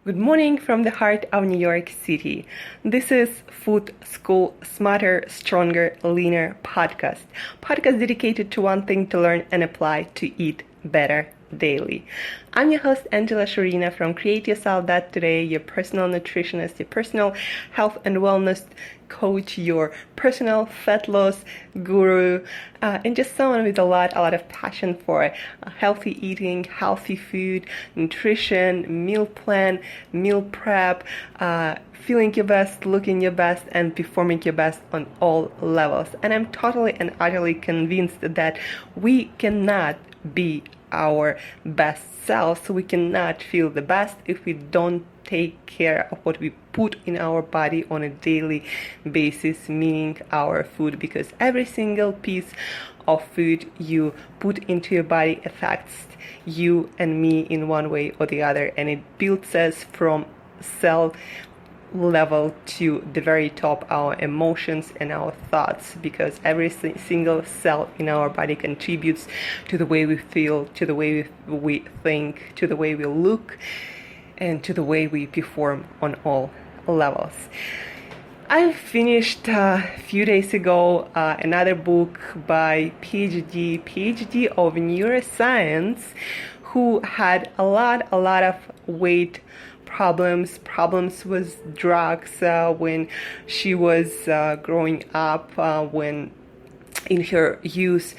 Good morning from the heart of New York City. This is Food School Smarter, Stronger, Leaner podcast dedicated to one thing: to learn and apply to eat better daily. I'm your host, Shurina from Create Yourself That Today, your personal nutritionist, your personal health and wellness coach, your personal fat loss guru, and just someone with a lot of passion for healthy eating, healthy food, nutrition, meal plan, meal prep, feeling your best, looking your best, and performing your best on all levels. And I'm totally and utterly convinced that we cannot be our best selves. We cannot feel the best if we don't take care of what we put in our body on a daily basis, meaning our food, because every single piece of food you put into your body affects you and me in one way or the other, and it builds us from cell level to the very top, our emotions and our thoughts, because every single cell in our body contributes to the way we feel, to the way we think, to the way we look, and to the way we perform on all levels. I finished a few days ago another book by PhD of Neuroscience, who had a lot of weight problems with drugs when she was growing up, when in her youth,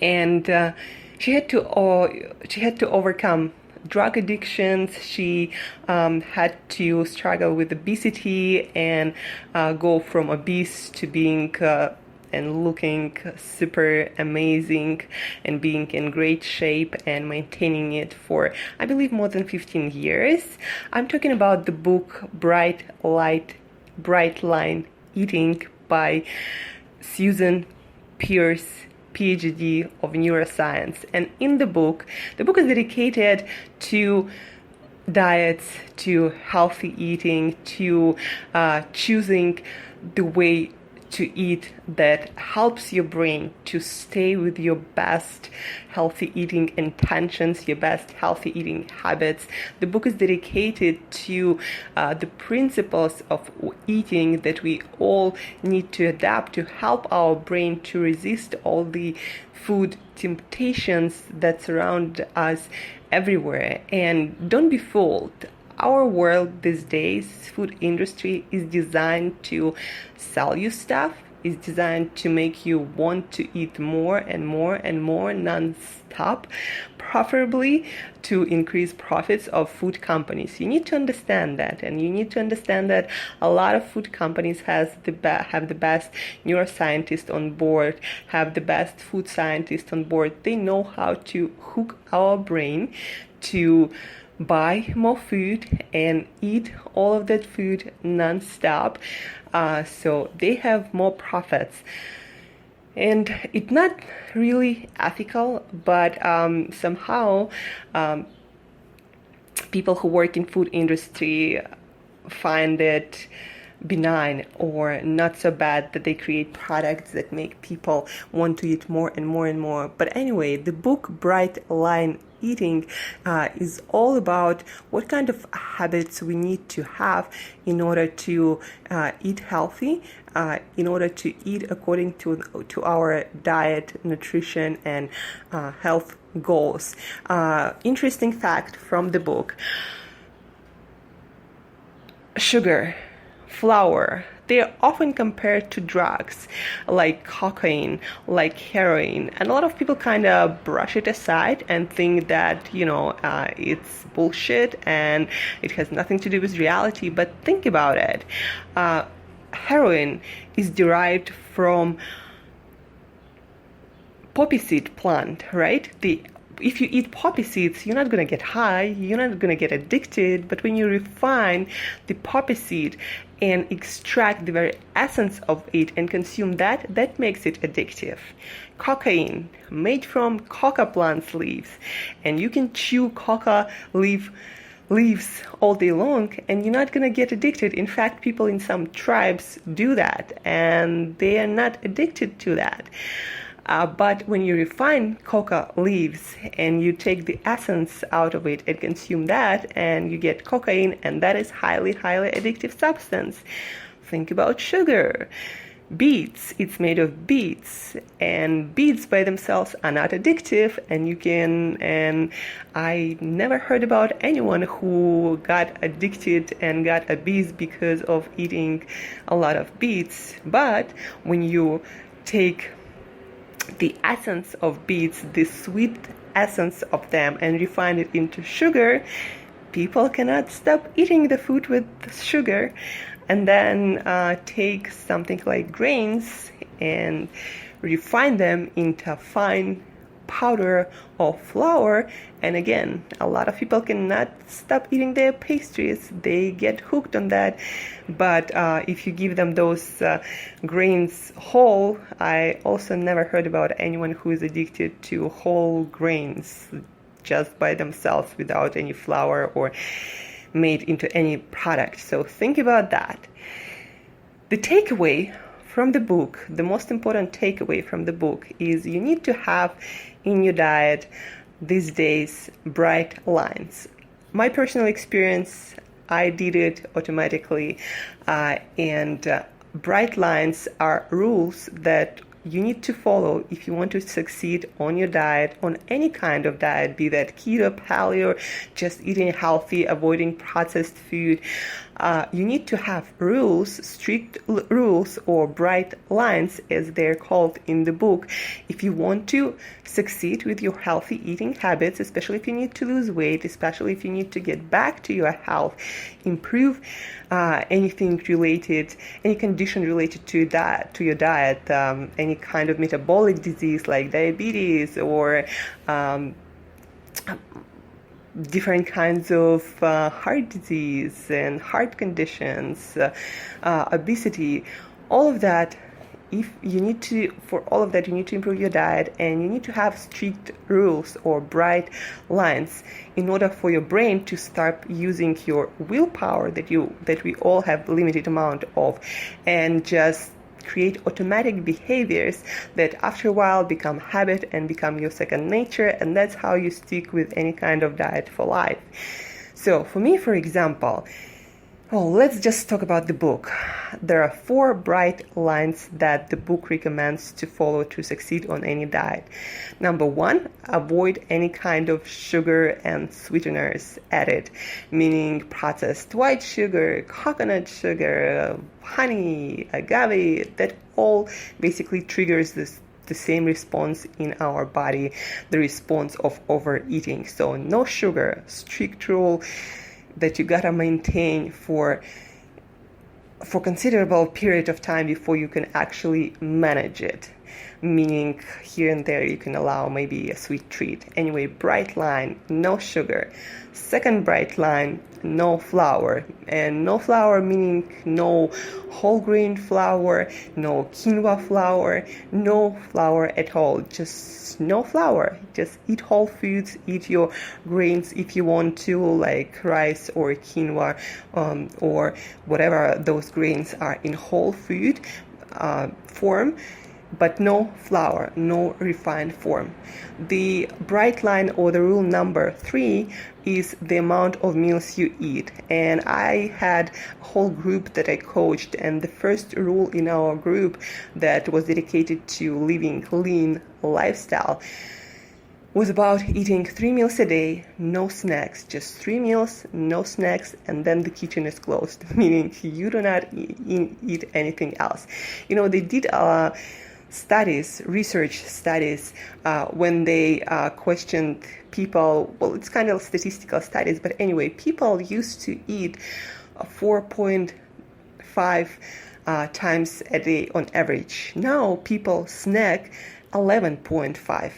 and she had to overcome drug addictions. She had to struggle with obesity and go from obese to being and looking super amazing and being in great shape and maintaining it for, I believe, more than 15 years. I'm talking about the book Bright Line Eating by Susan Peirce, PhD of Neuroscience. And in the book is dedicated to diets, to healthy eating, to choosing the way to eat that helps your brain to stay with your best healthy eating intentions, your best healthy eating habits. The book is dedicated to the principles of eating that we all need to adapt to help our brain to resist all the food temptations that surround us everywhere. And don't be fooled. Our world these days, food industry, is designed to sell you stuff, is designed to make you want to eat more and more and more non-stop, preferably to increase profits of food companies. You need to understand that, and you need to understand that a lot of food companies have the best neuroscientists on board, have the best food scientists on board. They know how to hook our brain to buy more food and eat all of that food non-stop, so they have more profits. And it's not really ethical, but somehow people who work in food industry find it benign or not so bad that they create products that make people want to eat more and more and more. But anyway, the book Bright Line Eating is all about what kind of habits we need to have in order to eat healthy, in order to eat according to our diet, nutrition, and health goals. Interesting fact from the book: sugar, flour, they are often compared to drugs like cocaine, like heroin, and a lot of people kind of brush it aside and think that, it's bullshit and it has nothing to do with reality. But think about it. Heroin is derived from poppy seed plant, right? If you eat poppy seeds, you're not going to get high, you're not going to get addicted, but when you refine the poppy seed and extract the very essence of it and consume that makes it addictive. Cocaine, made from coca plant leaves, and you can chew coca leaves all day long and you're not going to get addicted. In fact, people in some tribes do that and they are not addicted to that. But when you refine coca leaves and you take the essence out of it and consume that, and you get cocaine, and that is highly, highly addictive substance. Think about sugar. Beets, it's made of beets, and beets by themselves are not addictive, and I never heard about anyone who got addicted and got obese because of eating a lot of beets. But when you take the essence of beets, the sweet essence of them, and refine it into sugar, people cannot stop eating the food with sugar. And then take something like grains and refine them into fine powder or flour. And again, a lot of people cannot stop eating their pastries. They get hooked on that. But if you give them those grains whole, I also never heard about anyone who is addicted to whole grains just by themselves without any flour or made into any product. So think about that. The takeaway from the book, the most important takeaway from the book is you need to have in your diet these days bright lines. My personal experience, I did it automatically, and bright lines are rules that you need to follow if you want to succeed on your diet, on any kind of diet, be that keto, paleo, just eating healthy, avoiding processed food. You need to have rules, strict rules, or bright lines, as they're called in the book, if you want to succeed with your healthy eating habits, especially if you need to lose weight, especially if you need to get back to your health, improve anything related, any condition related to that, to your diet, any kind of metabolic disease like diabetes or different kinds of heart disease and heart conditions, obesity, all of that. If you need to, for all of that, you need to improve your diet, and you need to have strict rules or bright lines in order for your brain to start using your willpower that we all have limited amount of, and just create automatic behaviors that after a while become habit and become your second nature, and that's how you stick with any kind of diet for life. So for me, for example, let's just talk about the book. There are 4 bright lines that the book recommends to follow to succeed on any diet. Number 1, avoid any kind of sugar and sweeteners added, meaning processed white sugar, coconut sugar, honey, agave. That all basically triggers the same response in our body, the response of overeating. So no sugar, strict rule that you gotta maintain for considerable period of time before you can actually manage it. Meaning here and there you can allow maybe a sweet treat. Anyway, bright line, no sugar. Second bright line, no flour. And no flour meaning no whole grain flour, no quinoa flour, no flour at all. Just no flour. Just eat whole foods, eat your grains if you want to, like rice or quinoa, or whatever those grains are in whole food form. But no flour, no refined form. The bright line, or the rule number 3, is the amount of meals you eat. And I had a whole group that I coached, and the first rule in our group that was dedicated to living lean lifestyle was about eating 3 meals a day, no snacks, just 3 meals, no snacks, and then the kitchen is closed, meaning you do not eat anything else. You know, they did research studies, when they questioned people. Well, it's kind of statistical studies, but anyway, people used to eat 4.5 times a day on average. Now people snack 11.5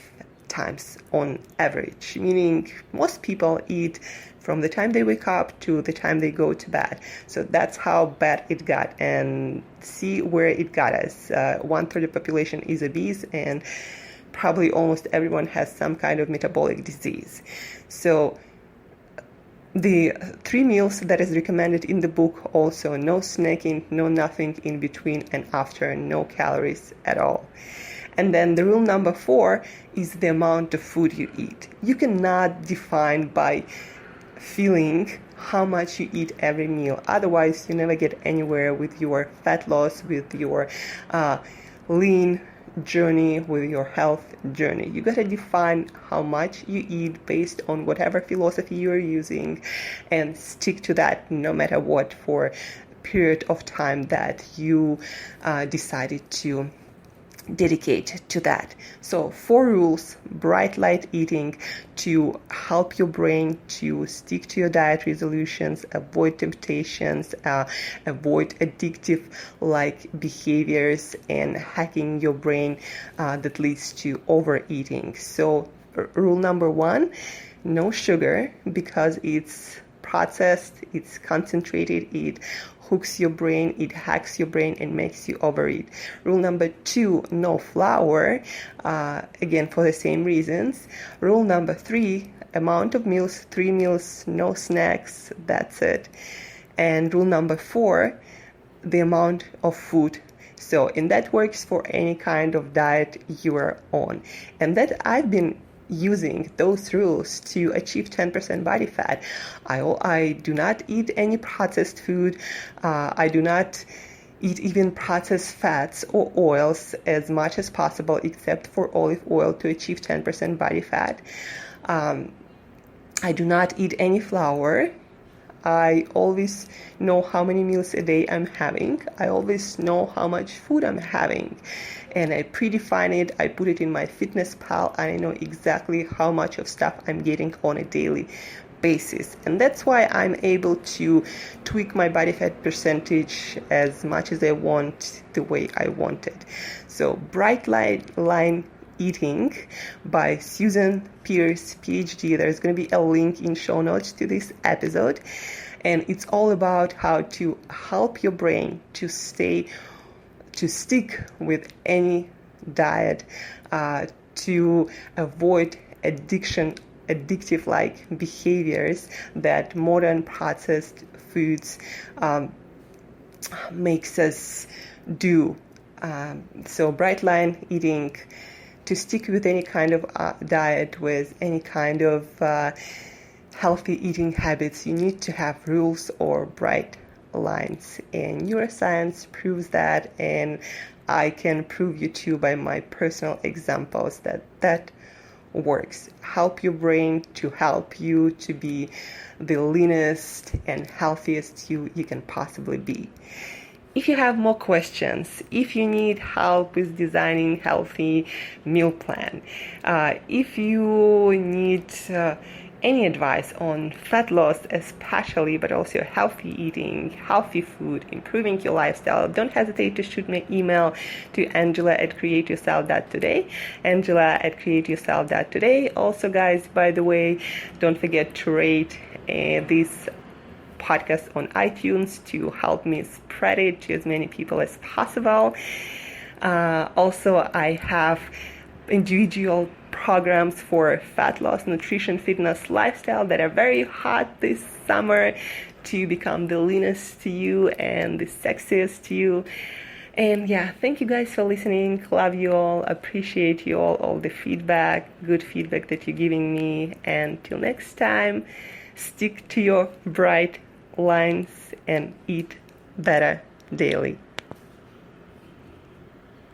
times on average, meaning most people eat from the time they wake up to the time they go to bed. So that's how bad it got, and see where it got us. 1/3 of the population is obese, and probably almost everyone has some kind of metabolic disease. So the 3 meals that is recommended in the book, also no snacking, no nothing in between and after, no calories at all. And then the rule number 4 is the amount of food you eat. You cannot define by feeling how much you eat every meal. Otherwise, you never get anywhere with your fat loss, with your lean journey, with your health journey. You gotta define how much you eat based on whatever philosophy you're using and stick to that no matter what for a period of time that you decided to dedicate to that. So 4 rules: bright light eating to help your brain to stick to your diet resolutions, avoid temptations, avoid addictive like behaviors and hacking your brain that leads to overeating. So rule number 1, no sugar, because it's processed, it's concentrated, it hooks your brain, it hacks your brain and makes you overeat. Rule number 2, no flour, again for the same reasons. Rule number 3, amount of meals, 3 meals, no snacks, that's it. And rule number 4, the amount of food. So, and that works for any kind of diet you are on. And that I've been using those rules to achieve 10% body fat. I do not eat any processed food. I do not eat even processed fats or oils as much as possible, except for olive oil, to achieve 10% body fat. I do not eat any flour. I always know how many meals a day I'm having. I always know how much food I'm having. And I predefine it. I put it in my fitness pal. I know exactly how much of stuff I'm getting on a daily basis. And that's why I'm able to tweak my body fat percentage as much as I want, the way I want it. So Bright Line Eating by Susan Peirce, PhD. There's going to be a link in show notes to this episode. And it's all about how to help your brain to stick with any diet, to avoid addictive like behaviors that modern processed foods makes us do. So Bright Line Eating, to stick with any kind of diet, with any kind of healthy eating habits, you need to have rules or bright lines. And neuroscience proves that, and I can prove you too by my personal examples that works. Help your brain to help you to be the leanest and healthiest you can possibly be. If you have more questions, if you need help with designing healthy meal plan, if you need any advice on fat loss especially, but also healthy eating, healthy food, improving your lifestyle, don't hesitate to shoot me an email to angela@createyourself.today, angela@createyourself.today. Also, guys, by the way, don't forget to rate this podcast on iTunes to help me spread it to as many people as possible. Also, I have individual programs for fat loss, nutrition, fitness, lifestyle that are very hot this summer to become the leanest to you and the sexiest to you. And yeah, thank you guys for listening. Love you all. Appreciate you all the feedback, good feedback that you're giving me. And till next time, stick to your bright lines and eat better daily.